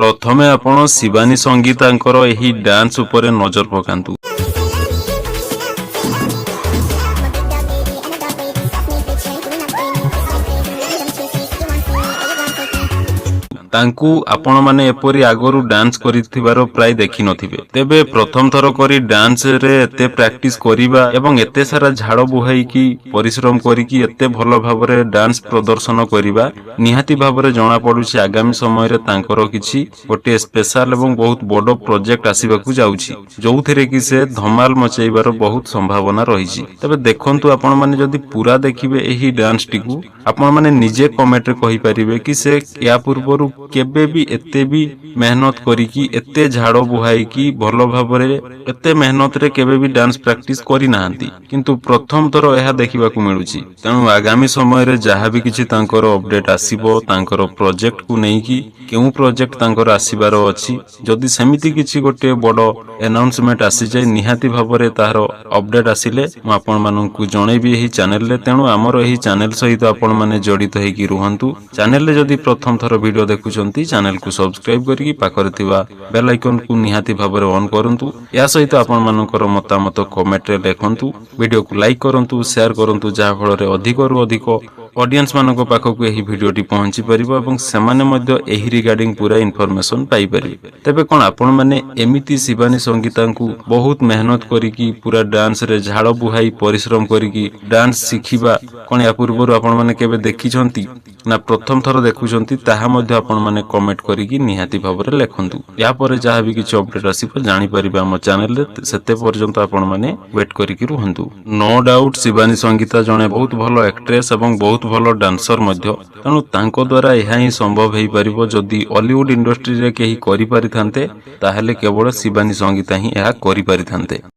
प्रथमे आपण शिवानी संगीतांकर एही डांस उपरे नजर पकांतु। तांकु आपण माने एपरी आगरु डांस करिथिबारो प्राय देखि नथिबे। तेबे प्रथम थर करी डांस रे एते प्रैक्टिस करिबा एवं एते सारा झाड़ बुहाई की परिश्रम करी की एते भलो भाबरे डांस प्रदर्शन करिबा निहाती भाबरे जणा पडुछि आगामी समय रे तांकर किछि गोटे स्पेशल एवं बहुत बडो प्रोजेक्ट आसीबाकू जाउछि जोउथिरे कि से धमाल मचैबार बहुत संभावना रहिछि। तबे देखंतु आपण माने जदि पूरा देखिबे एही डांस टिकू आपण माने निजे कमेंट रे कहि परिबे कि से या पूर्वरु केबे भी एते भी मेहनत करी की एते झाड़ बुहाई की भलो भाबरे एते मेहनत रे केबे भी डांस प्रैक्टिस करी नाहंती किंतु प्रथम थर एहा देखिबाकू मिलुछि। तेणु आगामी समय रे जहा भी किछि तांकर अपडेट आसीबो तांकर प्रोजेक्ट को नै की केउ प्रोजेक्ट तांकर आसीबार अछि जदि समिति किछि गोटे बडो अनाउंसमेंट आसी जाय निहाती भाबरे तार अपडेट आसिले म आपण माननकु जणैबी एही चैनल रे। तेणु हमर एही चैनल सहित आपण माने जडित होई की रुहंतु। चैनल रे जदि प्रथम थर वीडियो देखुचंती चैनल को सब्सक्राइब करिकी पाखरे थिबा बेल आइकन को निहाती भाबरे ऑन करंतु। या सहित आपण मानकर मतामत कमेंट रे लेखंतु, वीडियो को लाइक करंतु, शेयर करंतु जहा फल रे अधिक रु अधिक ऑडियंस मानक पाखक एही वीडियोटी पहुंची परिबो एवं सेमाने मध्य एही रिगार्डिंग पूरा इन्फॉर्मेशन पाई परिबे। तबे कोन आपण माने एमिति शिवानी संगीतांकु बहुत मेहनत करिकी पूरा डांस रे झाड़ बुहाई परिश्रम करिकी डांस सिखिबा कोन या पूर्वरु आपण माने केबे देखिछंती ना प्रथम थर देखुछंती ताहा मध्य आपण माने कमेंट करिकी निहाती भाबरे लेखंतु। या परे जहा भी किछि अपडेट आसीबो जानि परिबा हम चैनल रे सेते पर्यंत आपण माने वेट करिकी रुहंतु। नो डाउट शिवानी संगीता जणे बहुत भलो एक्ट्रेस एवं बहुत भलो डांसर मध्य। तेणु तांको द्वारा एहा ही संभव हेई परिबो जदि हॉलीवुड इंडस्ट्री रे केही करि परिथांते ताहेले केवल शिवानी संगीता ही एहा करि परिथांते।